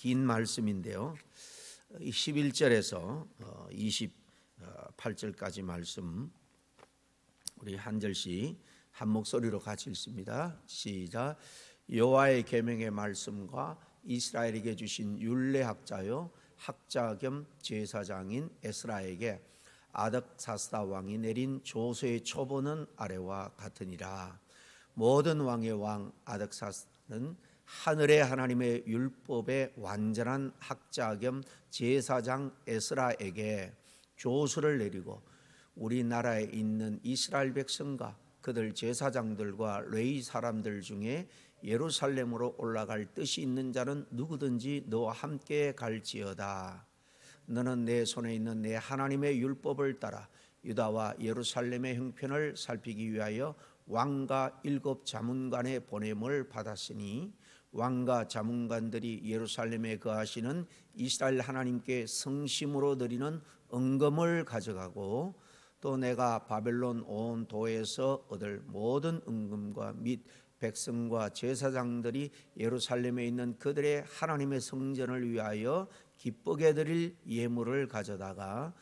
긴 말씀인데요. 11절에서 28절까지 말씀 우리 한 절씩 한 목소리로 같이 읽습니다. 시작. 여호와의 계명의 말씀과 이스라엘에게 주신 율례학자요 학자 겸 제사장인 에스라에게 아덕사스다 왕이 내린 조서의 초본은 아래와 같으니라. 모든 왕의 왕 아덕사스다는 하늘의 하나님의 율법의 완전한 학자 겸 제사장 에스라에게 조서를 내리고 우리나라에 있는 이스라엘 백성과 그들 제사장들과 레위 사람들 중에 예루살렘으로 올라갈 뜻이 있는 자는 누구든지 너와 함께 갈지어다. 너는 내 손에 있는 내 하나님의 율법을 따라 유다와 예루살렘의 형편을 살피기 위하여 왕과 7 자문관의 보냄을 받았으니 왕과 자문관들이 예루살렘에 거하시는 이스라엘 하나님께 성심으로 드리는 은금을 가져가고 또 내가 바벨론 온 도에서 얻을 모든 은금과 및 백성과 제사장들이 예루살렘에 있는 그들의 하나님의 성전을 위하여 기쁘게 드릴 예물을 가져다가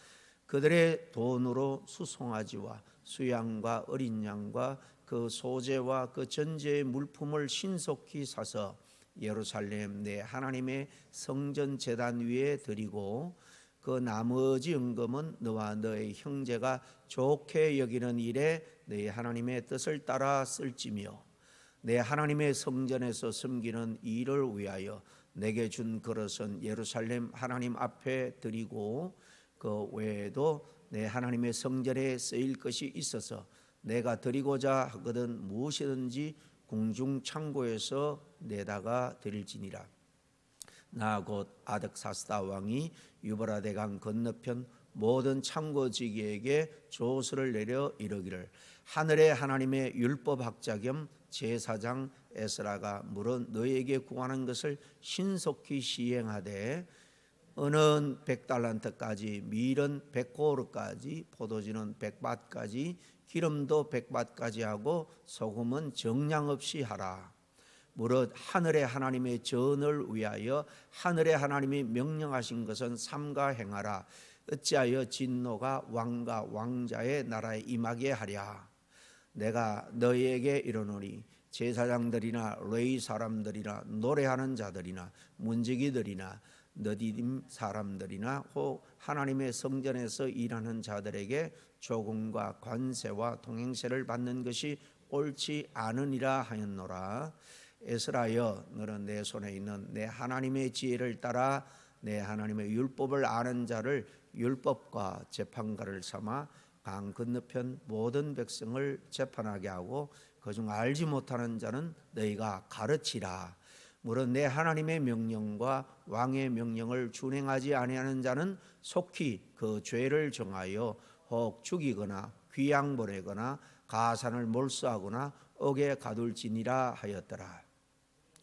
그들의 돈으로 수송아지와 수양과 어린 양과 그 소재와 그 전제의 물품을 신속히 사서 예루살렘 내 하나님의 성전 제단 위에 드리고 그 나머지 은금은 너와 너의 형제가 좋게 여기는 일에 너희 하나님의 뜻을 따라 쓸지며 내 하나님의 성전에서 섬기는 일을 위하여 내게 준 그릇은 예루살렘 하나님 앞에 드리고 그 외에도 내 하나님의 성전에 쓰일 것이 있어서 내가 드리고자 하거든 무엇이든지 궁중 창고에서 내다가 드릴지니라. 나 곧 아덕사스다 왕이 유브라데 강 건너편 모든 창고지기에게 조서를 내려 이르기를 하늘의 하나님의 율법학자 겸 제사장 에스라가 물어 너에게 구하는 것을 신속히 시행하되 은은 100달란트까지 밀은 100고르까지 포도주는 100밭까지 기름도 100밭까지 하고 소금은 정량 없이 하라. 무릇 하늘의 하나님의 전을 위하여 하늘의 하나님이 명령하신 것은 삼가 행하라. 어찌하여 진노가 왕과 왕자의 나라에 임하게 하랴. 내가 너희에게 이르노니 제사장들이나 레위 사람들이나 노래하는 자들이나 문지기들이나 너디딤 사람들이나 혹 하나님의 성전에서 일하는 자들에게 조금과 관세와 통행세를 받는 것이 옳지 않으니라 하였노라. 에스라여 너는 내 손에 있는 내 하나님의 지혜를 따라 내 하나님의 율법을 아는 자를 율법과 재판가를 삼아 강 건너편 모든 백성을 재판하게 하고 그중 알지 못하는 자는 너희가 가르치라. 물론 내 하나님의 명령과 왕의 명령을 준행하지 아니하는 자는 속히 그 죄를 정하여 혹 죽이거나 귀양 보내거나 가산을 몰수하거나 옥에 가둘지니라 하였더라.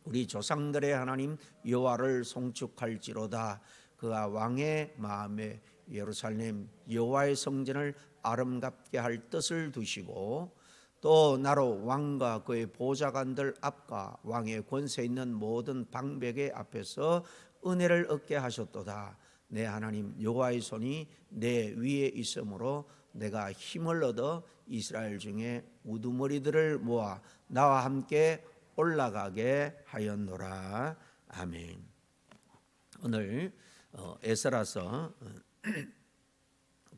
우리 조상들의 하나님 여호와를 송축할지로다. 그가 왕의 마음에 예루살렘 여호와의 성전을 아름답게 할 뜻을 두시고 또 나로 왕과 그의 보좌관들 앞과 왕의 권세 있는 모든 방백의 앞에서 은혜를 얻게 하셨도다. 내 하나님 여호와의 손이 내 위에 있으므로 내가 힘을 얻어 이스라엘 중에 우두머리들을 모아 나와 함께 올라가게 하였노라. 아멘. 오늘 에스라서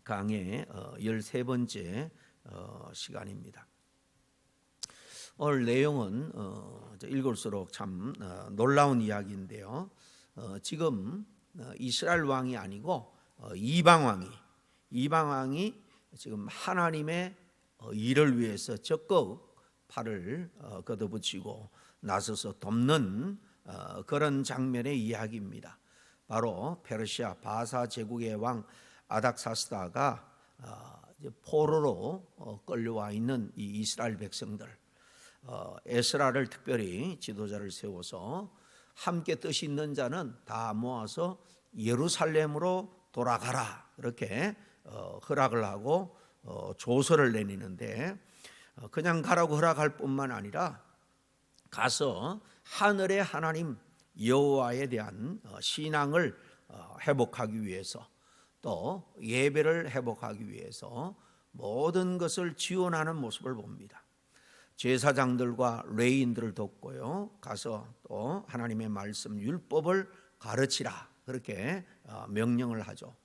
강의 13번째 시간입니다. 오늘 내용은 읽을수록 참 놀라운 이야기인데요. 지금 이스라엘 왕이 아니고 이방 왕이 지금 하나님의 일을 위해서 적극 팔을 걷어붙이고 나서서 돕는 그런 장면의 이야기입니다. 바로 페르시아 바사 제국의 왕 아닥사스다가 포로로 끌려와 있는 이 이스라엘 백성들 에스라를 특별히 지도자를 세워서 함께 뜻이 있는 자는 다 모아서 예루살렘으로 돌아가라 이렇게 허락을 하고 조서를 내리는데 그냥 가라고 허락할 뿐만 아니라 가서 하늘의 하나님 여호와에 대한 신앙을 회복하기 위해서, 또 예배를 회복하기 위해서 모든 것을 지원하는 모습을 봅니다. 제사장들과 레위인들을 돕고요, 가서 또 하나님의 말씀 율법을 가르치라, 그렇게 명령을 하죠.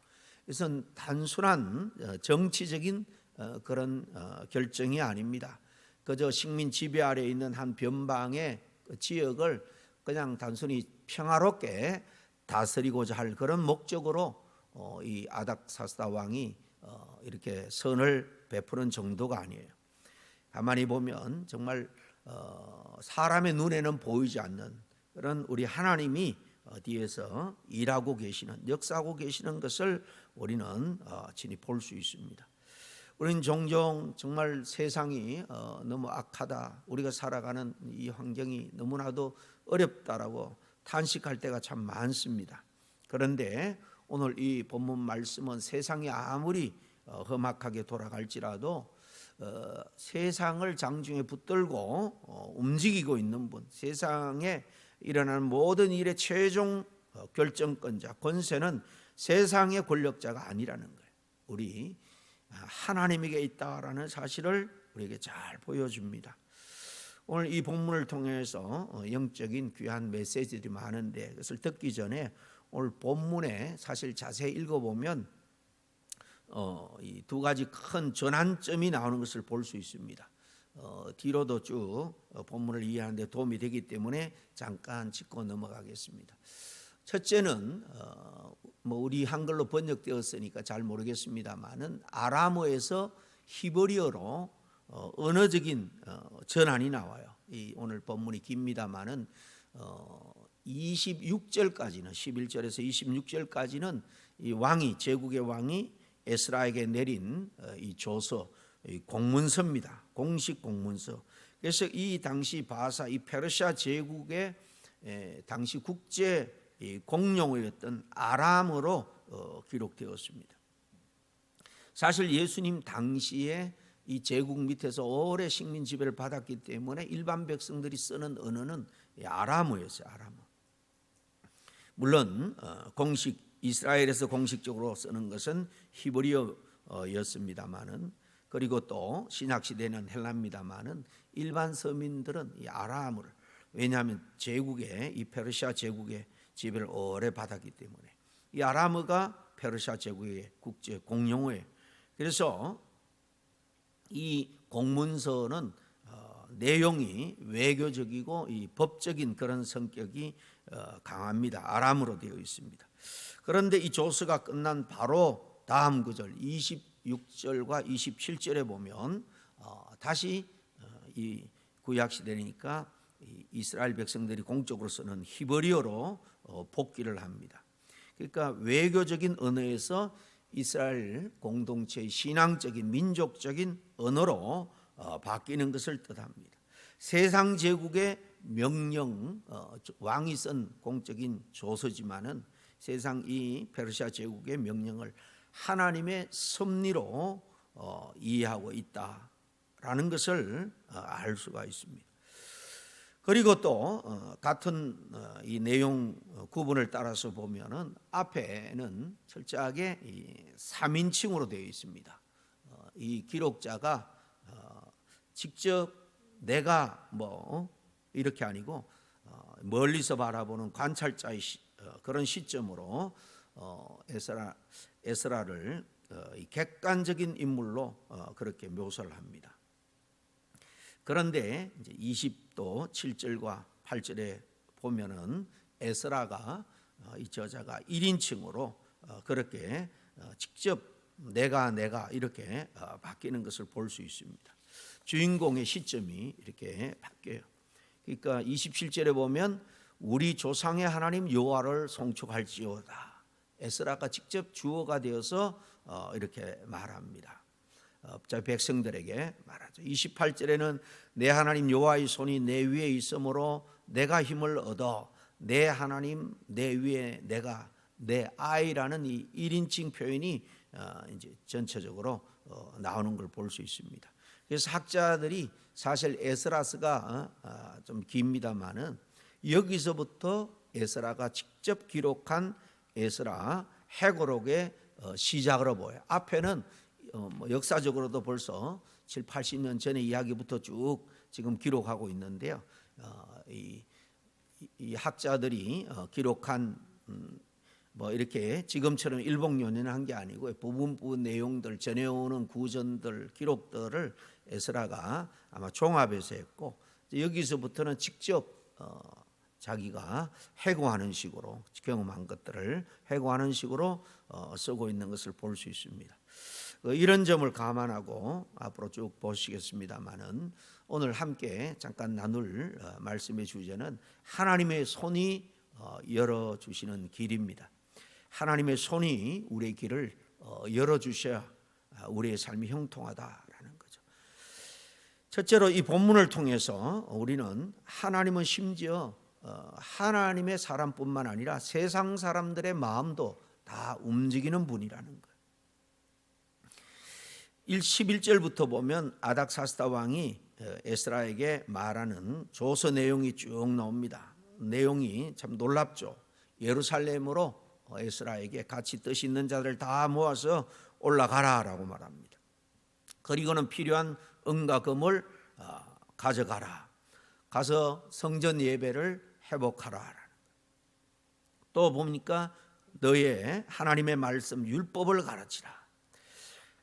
이것은 단순한 정치적인 그런 결정이 아닙니다. 그저 식민 지배 아래에 있는 한 변방의 지역을 그냥 단순히 평화롭게 다스리고자 할 그런 목적으로 이 아닥사스다 왕이 이렇게 선을 베푸는 정도가 아니에요. 가만히 보면 정말 사람의 눈에는 보이지 않는 그런 우리 하나님이 뒤에서 일하고 계시는, 역사하고 계시는 것을 우리는 친히 볼 수 있습니다. 우리는 종종 정말 세상이 너무 악하다, 우리가 살아가는 이 환경이 너무나도 어렵다라고 탄식할 때가 참 많습니다. 그런데 오늘 이 본문 말씀은 세상이 아무리 험악하게 돌아갈지라도 세상을 장중에 붙들고 움직이고 있는 분, 세상에 일어나는 모든 일의 최종 결정권자, 권세는 세상의 권력자가 아니라는 거예요. 우리 하나님에게 있다라는 사실을 우리에게 잘 보여줍니다. 오늘 이 본문을 통해서 영적인 귀한 메시지들이 많은데, 그것을 듣기 전에 오늘 본문에 사실 자세히 읽어보면 이 두 가지 큰 전환점이 나오는 것을 볼 수 있습니다. 뒤로도 쭉 본문을 이해하는 데 도움이 되기 때문에 잠깐 짚고 넘어가겠습니다. 첫째는 우리 한글로 번역되었으니까 잘 모르겠습니다만은 아람어에서 히브리어로 언어적인 전환이 나와요. 이 오늘 본문이 깁니다만은 26절까지는, 11절에서 26절까지는 이 왕이, 제국의 왕이 에스라에게 내린 이 조서, 이 공문서입니다. 공식 공문서. 그래서 이 당시 바사, 이 페르시아 제국의 당시 국제 공용어였던 아람어로 기록되었습니다. 사실 예수님 당시에 이 제국 밑에서 오래 식민 지배를 받았기 때문에 일반 백성들이 쓰는 언어는 아람어였어요. 아람어. 물론 이스라엘에서 공식적으로 쓰는 것은 히브리어였습니다만은, 그리고 또 신약 시대는 헬라입니다만은 일반 서민들은 이 아람어를, 왜냐하면 이 페르시아 제국의 지배를 오래 받았기 때문에 이 아람어가 페르시아 제국의 국제 공용어예요. 그래서 이 공문서는 내용이 외교적이고 이 법적인 그런 성격이 강합니다. 아람어로 되어 있습니다. 그런데 이 조서가 끝난 바로 다음 구절 26절과 27절에 보면 다시 이 구약 시대니까 이스라엘 백성들이 공적으로 쓰는 히브리어로 복귀를 합니다. 그러니까 외교적인 언어에서 이스라엘 공동체의 신앙적인, 민족적인 언어로 바뀌는 것을 뜻합니다. 세상 제국의 명령, 왕이 쓴 공적인 조서지만은 세상 이 페르시아 제국의 명령을 하나님의 섭리로 이해하고 있다라는 것을 알 수가 있습니다. 그리고 또 같은 이 내용 구분을 따라서 보면은 앞에는 철저하게 이 3인칭으로 되어 있습니다. 이 기록자가 직접 내가 이렇게 아니고 멀리서 바라보는 관찰자의 그런 시점으로 에스라를 객관적인 인물로 그렇게 묘사를 합니다. 그런데 이제 20도 7절과 8절에 보면은 에스라가 이 저자가 1인칭으로 그렇게 직접 내가 이렇게 바뀌는 것을 볼 수 있습니다. 주인공의 시점이 이렇게 바뀌어요. 그러니까 27절에 보면 우리 조상의 하나님 여호와를 송축할지어다. 에스라가 직접 주어가 되어서 이렇게 말합니다. 백성들에게 말하죠. 28절에는 내 하나님 여호와의 손이 내 위에 있으므로 내가 힘을 얻어 내 하나님 내 위에 내가 내 아이라는 이 1인칭 표현이 이제 전체적으로 나오는 걸 볼 수 있습니다. 그래서 학자들이 사실 에스라스가 좀 깁니다만은 여기서부터 에스라가 직접 기록한 에스라 해고록의 시작으로 보여요. 앞에는 역사적으로도 벌써 7, 80년 전의 이야기부터 쭉 지금 기록하고 있는데요. 이 학자들이 기록한 이렇게 지금처럼 일봉요연한 게 아니고 부분 내용들, 전해오는 구전들, 기록들을 에스라가 아마 종합해서 했고, 여기서부터는 직접 자기가 해고하는 식으로, 경험한 것들을 해고하는 식으로 쓰고 있는 것을 볼 수 있습니다. 이런 점을 감안하고 앞으로 쭉 보시겠습니다만은, 오늘 함께 잠깐 나눌 말씀의 주제는 하나님의 손이 열어주시는 길입니다. 하나님의 손이 우리의 길을 열어주셔야 우리의 삶이 형통하다라는 거죠. 첫째로 이 본문을 통해서 우리는 하나님은 심지어 하나님의 사람뿐만 아니라 세상 사람들의 마음도 다 움직이는 분이라는 거예요. 11절부터 보면 아닥사스다 왕이 에스라에게 말하는 조서 내용이 쭉 나옵니다. 내용이 참 놀랍죠. 예루살렘으로 에스라에게 같이 뜻 있는 자들 다 모아서 올라가라라고 말합니다. 그리고는 필요한 은과 금을 가져가라. 가서 성전 예배를 회복하라. 또 보니까 너의 하나님의 말씀 율법을 가르치라.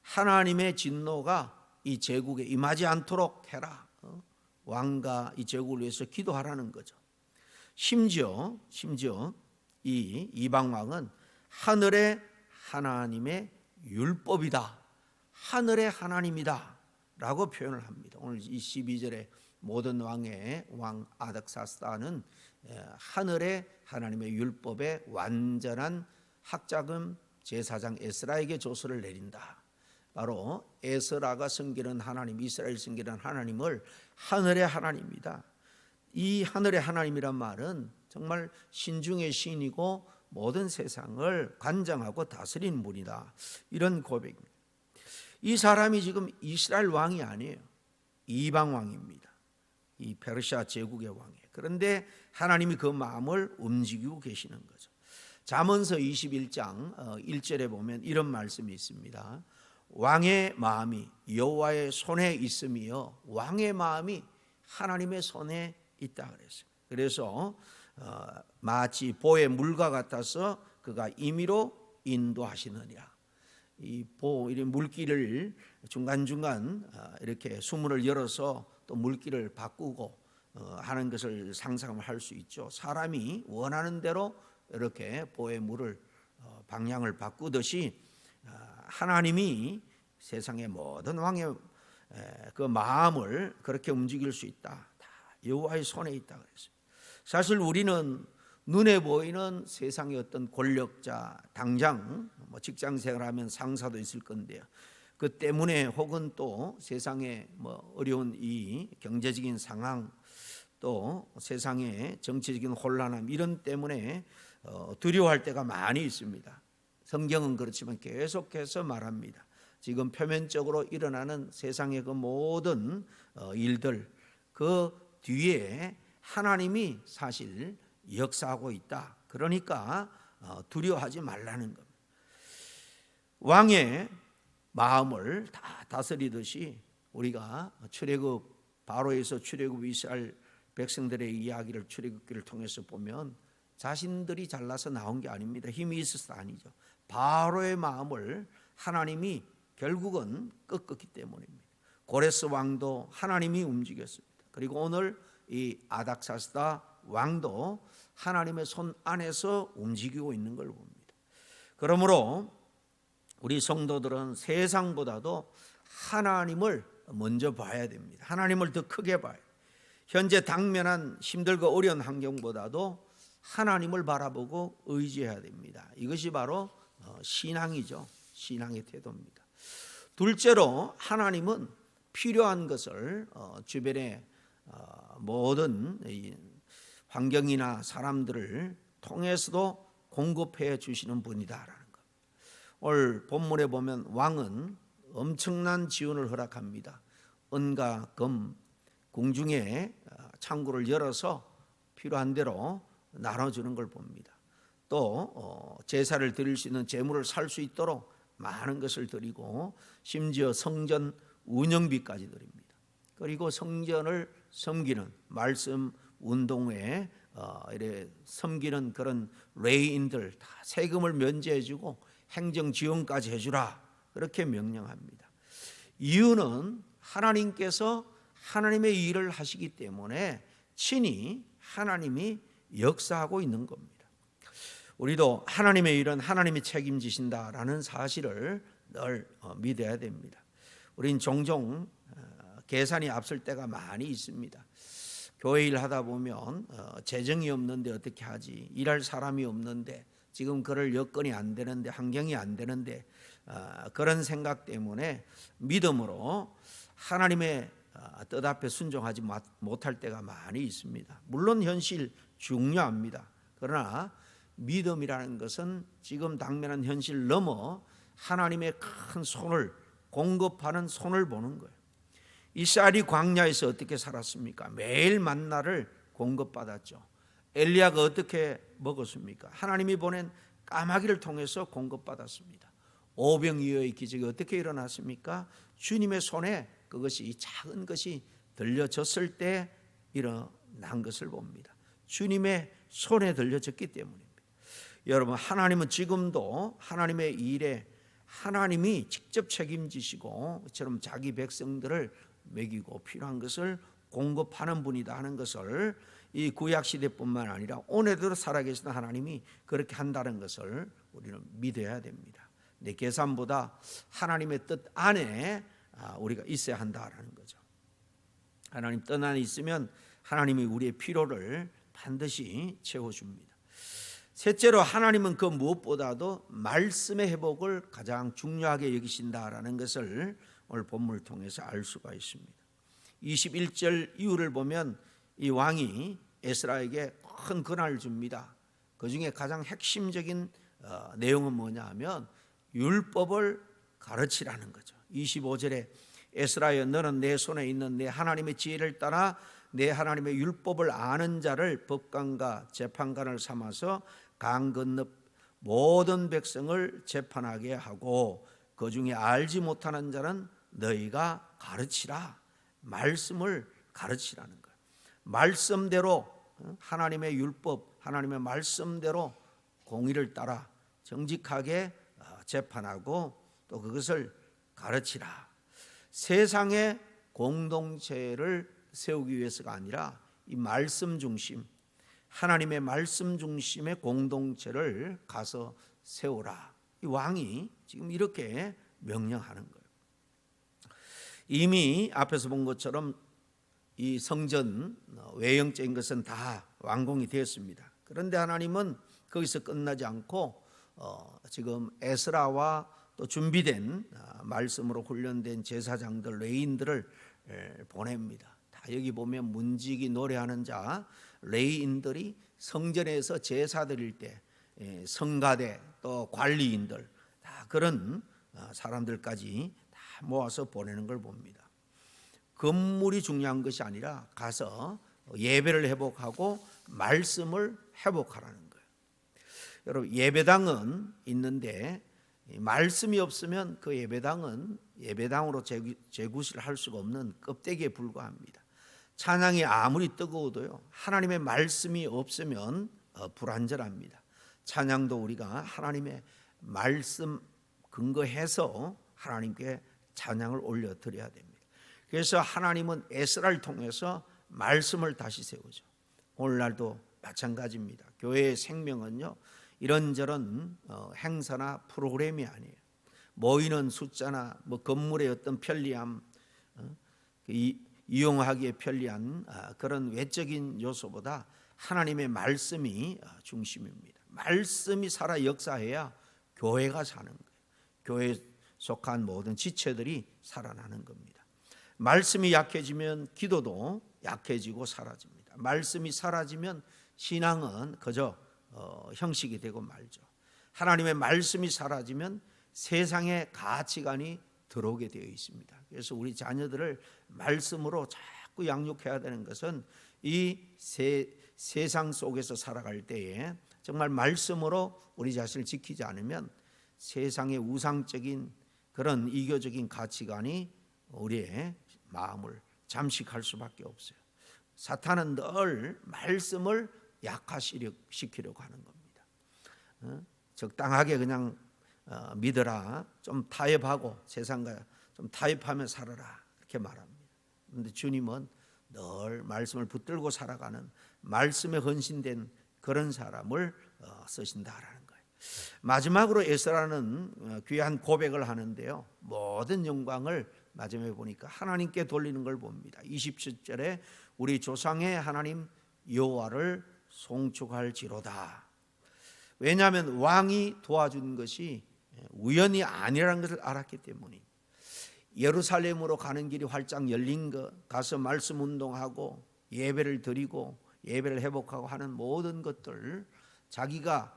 하나님의 진노가 이 제국에 임하지 않도록 해라. 왕과 이 제국을 위해서 기도하라는 거죠. 심지어 이 이방 왕은 하늘의 하나님의 율법이다, 하늘의 하나님이다 라고 표현을 합니다. 오늘 이 12절에 모든 왕의 왕 아닥사스다는 하늘의 하나님의 율법의 완전한 학자금 제사장 에스라에게 조서를 내린다. 바로 에스라가 섬기는 하나님, 이스라엘 섬기는 하나님을 하늘의 하나님이다. 이 하늘의 하나님이란 말은 정말 신중의 신이고 모든 세상을 관장하고 다스리는 분이다. 이런 고백입니다. 이 사람이 지금 이스라엘 왕이 아니에요. 이방 왕입니다. 이 페르시아 제국의 왕이에요. 그런데 하나님이 그 마음을 움직이고 계시는 거죠. 잠언서 21장 1절에 보면 이런 말씀이 있습니다. 왕의 마음이 여호와의 손에 있음이요 왕의 마음이 하나님의 손에 있다 그랬어요. 그래서 마치 보의 물과 같아서 그가 임의로 인도하시느니라. 이 물길을 중간중간 이렇게 수문을 열어서 또 물길을 바꾸고 하는 것을 상상할 수 있죠. 사람이 원하는 대로 이렇게 보의 물을 방향을 바꾸듯이 하나님이 세상의 모든 왕의 그 마음을 그렇게 움직일 수 있다. 다 여호와의 손에 있다 그랬어요. 사실 우리는 눈에 보이는 세상의 어떤 권력자, 당장 직장 생활하면 상사도 있을 건데요. 그 때문에 혹은 또 세상의 어려운 이 경제적인 상황, 또 세상의 정치적인 혼란함 이런 때문에 두려워할 때가 많이 있습니다. 성경은 그렇지만 계속해서 말합니다. 지금 표면적으로 일어나는 세상의 그 모든 일들 그 뒤에 하나님이 사실 역사하고 있다. 그러니까 두려워하지 말라는 겁니다. 왕의 마음을 다 다스리듯이 우리가 출애굽 바로에서 출애굽 이스라엘 백성들의 이야기를 출애굽기를 통해서 보면 자신들이 잘나서 나온 게 아닙니다. 힘이 있어서 아니죠. 바로의 마음을 하나님이 결국은 꺾었기 때문입니다. 고레스 왕도 하나님이 움직였습니다. 그리고 오늘 이 아닥사스다 왕도 하나님의 손 안에서 움직이고 있는 걸 봅니다. 그러므로 우리 성도들은 세상보다도 하나님을 먼저 봐야 됩니다. 하나님을 더 크게 봐야 돼요. 현재 당면한 힘들고 어려운 환경보다도 하나님을 바라보고 의지해야 됩니다. 이것이 바로 신앙이죠. 신앙의 태도입니다. 둘째로 하나님은 필요한 것을 주변의 모든 환경이나 사람들을 통해서도 공급해 주시는 분이다라는 것. 오늘 본문에 보면 왕은 엄청난 지원을 허락합니다. 은과 금, 궁중에 창구를 열어서 필요한 대로 나눠주는 걸 봅니다. 또 제사를 드릴 수 있는 제물을 살 수 있도록 많은 것을 드리고 심지어 성전 운영비까지 드립니다. 그리고 성전을 섬기는 말씀 운동회에 이래 섬기는 그런 레이인들 다 세금을 면제해주고 행정 지원까지 해주라 그렇게 명령합니다. 이유는 하나님께서 하나님의 일을 하시기 때문에 친히 하나님이 역사하고 있는 겁니다. 우리도 하나님의 일은 하나님이 책임지신다라는 사실을 늘 믿어야 됩니다. 우린 종종 계산이 앞설 때가 많이 있습니다. 교회 일 하다 보면 재정이 없는데 어떻게 하지? 일할 사람이 없는데 지금 그럴 여건이 안 되는데 환경이 안 되는데 그런 생각 때문에 믿음으로 하나님의 뜻 앞에 순종하지 못할 때가 많이 있습니다. 물론 현실 중요합니다. 그러나 믿음이라는 것은 지금 당면한 현실 넘어 하나님의 큰 손을 공급하는 손을 보는 거예요. 이스라엘이 광야에서 어떻게 살았습니까? 매일 만나를 공급받았죠. 엘리야가 어떻게 먹었습니까? 하나님이 보낸 까마귀를 통해서 공급받았습니다. 오병이어의 기적이 어떻게 일어났습니까? 주님의 손에 그것이 작은 것이 들려졌을 때 일어난 것을 봅니다. 주님의 손에 들려졌기 때문입니다. 여러분, 하나님은 지금도 하나님의 일에 하나님이 직접 책임지시고 이처럼 자기 백성들을 먹이고 필요한 것을 공급하는 분이다 하는 것을 이 구약 시대뿐만 아니라 오늘도 살아계신 하나님이 그렇게 한다는 것을 우리는 믿어야 됩니다. 내 계산보다 하나님의 뜻 안에 우리가 있어야 한다라는 거죠. 하나님 뜻 안에 있으면 하나님이 우리의 필요를 반드시 채워줍니다. 셋째로 하나님은 그 무엇보다도 말씀의 회복을 가장 중요하게 여기신다라는 것을 오늘 본문을 통해서 알 수가 있습니다. 21절 이후를 보면 이 왕이 에스라에게 큰 권한을 줍니다. 그 중에 가장 핵심적인 내용은 뭐냐 하면 율법을 가르치라는 거죠. 25절에 에스라여 너는 내 손에 있는 내 하나님의 지혜를 따라 내 하나님의 율법을 아는 자를 법관과 재판관을 삼아서 강 건너 모든 백성을 재판하게 하고 그 중에 알지 못하는 자는 너희가 가르치라. 말씀을 가르치라는 거예요. 말씀대로 하나님의 율법, 하나님의 말씀대로 공의를 따라 정직하게 재판하고 또 그것을 가르치라. 세상의 공동체를 세우기 위해서가 아니라 이 말씀 중심, 하나님의 말씀 중심의 공동체를 가서 세우라. 이 왕이 지금 이렇게 명령하는 거예요. 이미 앞에서 본 것처럼 이 성전 외형적인 것은 다 완공이 되었습니다. 그런데 하나님은 거기서 끝나지 않고 지금 에스라와 또 준비된 말씀으로 훈련된 제사장들, 레위인들을 보냅니다. 다 여기 보면 문지기 노래하는 자 레위인들이 성전에서 제사 드릴 때 성가대 또 관리인들 다 그런 사람들까지 다 모아서 보내는 걸 봅니다. 건물이 중요한 것이 아니라 가서 예배를 회복하고 말씀을 회복하라는 거예요. 여러분, 예배당은 있는데 말씀이 없으면 그 예배당은 예배당으로 재구시를 할 수가 없는 껍데기에 불과합니다. 찬양이 아무리 뜨거워도요, 하나님의 말씀이 없으면 불완전합니다. 찬양도 우리가 하나님의 말씀 근거해서 하나님께 찬양을 올려드려야 됩니다. 그래서 하나님은 에스라를 통해서 말씀을 다시 세우죠. 오늘날도 마찬가지입니다. 교회의 생명은요, 이런저런 행사나 프로그램이 아니에요. 모이는 숫자나 건물의 어떤 편리함, 이용하기에 편리한 그런 외적인 요소보다 하나님의 말씀이 중심입니다. 말씀이 살아 역사해야 교회가 사는 거예요. 교회에 속한 모든 지체들이 살아나는 겁니다. 말씀이 약해지면 기도도 약해지고 사라집니다. 말씀이 사라지면 신앙은 그저 형식이 되고 말죠. 하나님의 말씀이 사라지면 세상의 가치관이 들어오게 되어 있습니다. 그래서 우리 자녀들을 말씀으로 자꾸 양육해야 되는 것은 이 세상 속에서 살아갈 때에 정말 말씀으로 우리 자신을 지키지 않으면 세상의 우상적인 그런 이교적인 가치관이 우리의 마음을 잠식할 수밖에 없어요. 사탄은 늘 말씀을 약화시키려고 하는 겁니다. 적당하게 그냥 믿어라, 좀 타협하고 세상과 좀 타협하며 살아라, 이렇게 말합니다. 그런데 주님은 늘 말씀을 붙들고 살아가는 말씀에 헌신된 그런 사람을 쓰신다라는 거예요. 마지막으로 에스라는 귀한 고백을 하는데요, 모든 영광을 마지막에 보니까 하나님께 돌리는 걸 봅니다. 27절에 우리 조상의 하나님 여호와를 송축할지로다. 왜냐하면 왕이 도와준 것이 우연이 아니라는 것을 알았기 때문에, 예루살렘으로 가는 길이 활짝 열린 것, 가서 말씀 운동하고 예배를 드리고 예배를 회복하고 하는 모든 것들, 자기가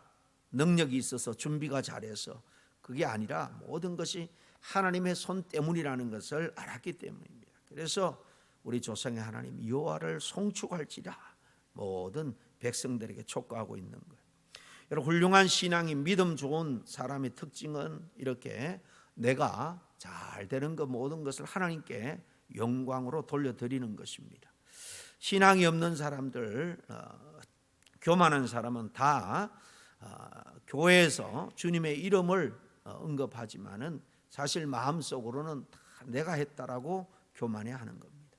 능력이 있어서 준비가 잘해서 그게 아니라 모든 것이 하나님의 손 때문이라는 것을 알았기 때문입니다. 그래서 우리 조상의 하나님 여호와를 송축할지라 모든 백성들에게 촉구하고 있는 거예요. 여러분, 훌륭한 신앙이 믿음 좋은 사람의 특징은 이렇게 내가 잘 되는 것 모든 것을 하나님께 영광으로 돌려드리는 것입니다. 신앙이 없는 사람들, 교만한 사람은 다 교회에서 주님의 이름을 언급하지만은 사실 마음속으로는 다 내가 했다라고 교만해하는 겁니다.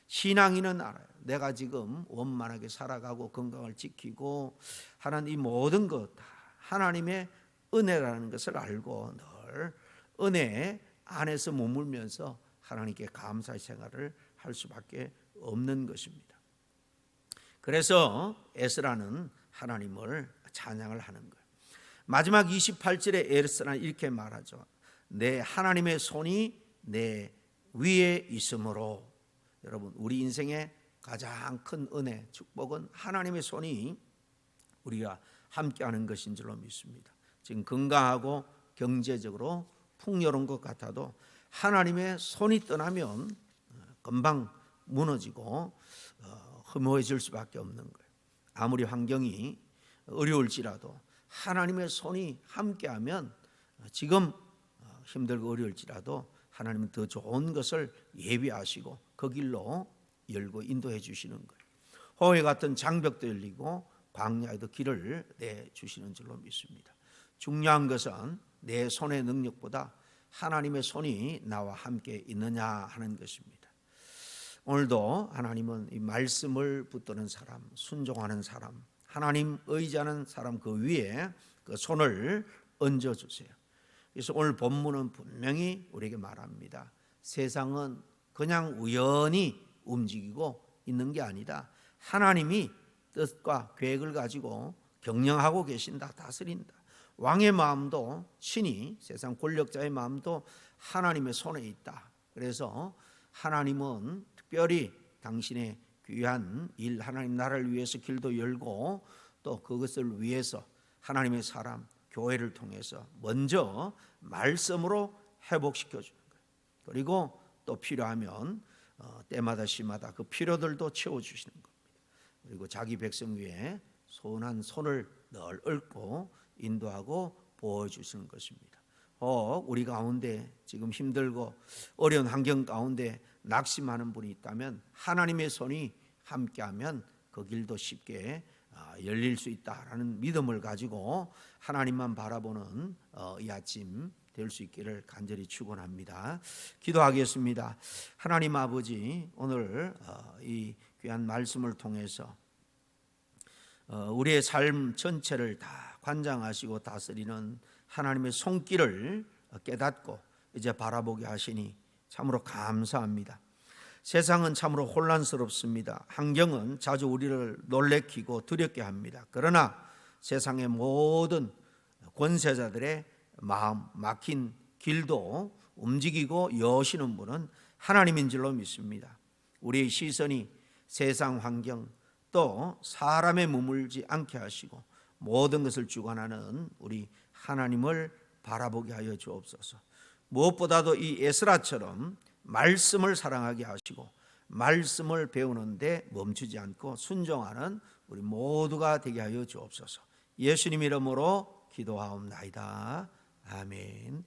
신앙인은 알아요. 내가 지금 원만하게 살아가고 건강을 지키고 하는 이 모든 것 다 하나님의 은혜라는 것을 알고 늘 은혜 안에서 머물면서 하나님께 감사의 생활을 할 수밖에 없는 것입니다. 그래서 에스라는 하나님을 찬양을 하는 거예요. 마지막 28절에 에스라는 이렇게 말하죠. 내 하나님의 손이 내 위에 있으므로. 여러분, 우리 인생의 가장 큰 은혜, 축복은 하나님의 손이 우리가 함께하는 것인 줄로 믿습니다. 지금 건강하고 경제적으로 풍요로운 것 같아도 하나님의 손이 떠나면 금방 무너지고 허무해질 수밖에 없는 거예요. 아무리 환경이 어려울지라도 하나님의 손이 함께하면, 지금 힘들고 어려울지라도 하나님은 더 좋은 것을 예비하시고 그 길로 열고 인도해 주시는 거예요. 호해 같은 장벽도 열리고 광야에도 길을 내주시는 줄로 믿습니다. 중요한 것은 내 손의 능력보다 하나님의 손이 나와 함께 있느냐 하는 것입니다. 오늘도 하나님은 이 말씀을 붙드는 사람, 순종하는 사람, 하나님 의지하는 사람 그 위에 그 손을 얹어주세요. 그래서 오늘 본문은 분명히 우리에게 말합니다. 세상은 그냥 우연히 움직이고 있는 게 아니다. 하나님이 뜻과 계획을 가지고 경영하고 계신다, 다스린다. 왕의 마음도, 신이 세상 권력자의 마음도 하나님의 손에 있다. 그래서 하나님은 특별히 당신의 귀한 일, 하나님 나라를 위해서 길도 열고 또 그것을 위해서 하나님의 사람, 교회를 통해서 먼저 말씀으로 회복시켜 주는 거예요. 그리고 또 필요하면 때마다 시마다 그 필요들도 채워주시는 겁니다. 그리고 자기 백성 위에 선한 손을 늘 얹고 인도하고 보여주시는 것입니다. 우리 가운데 지금 힘들고 어려운 환경 가운데 낙심하는 분이 있다면 하나님의 손이 함께하면 그 길도 쉽게 열릴 수 있다라는 믿음을 가지고 하나님만 바라보는 이 아침 될 수 있기를 간절히 축원합니다. 기도하겠습니다. 하나님 아버지, 오늘 이 귀한 말씀을 통해서 우리의 삶 전체를 다 관장하시고 다스리는 하나님의 손길을 깨닫고 이제 바라보게 하시니 참으로 감사합니다. 세상은 참으로 혼란스럽습니다. 환경은 자주 우리를 놀래키고 두렵게 합니다. 그러나 세상의 모든 권세자들의 마음 막힌 길도 움직이고 여시는 분은 하나님인 줄로 믿습니다. 우리의 시선이 세상 환경 또 사람에 머물지 않게 하시고 모든 것을 주관하는 우리 하나님을 바라보게 하여 주옵소서. 무엇보다도 이 에스라처럼 말씀을 사랑하게 하시고 말씀을 배우는데 멈추지 않고 순종하는 우리 모두가 되게 하여 주옵소서. 예수님 이름으로 기도하옵나이다. 아멘.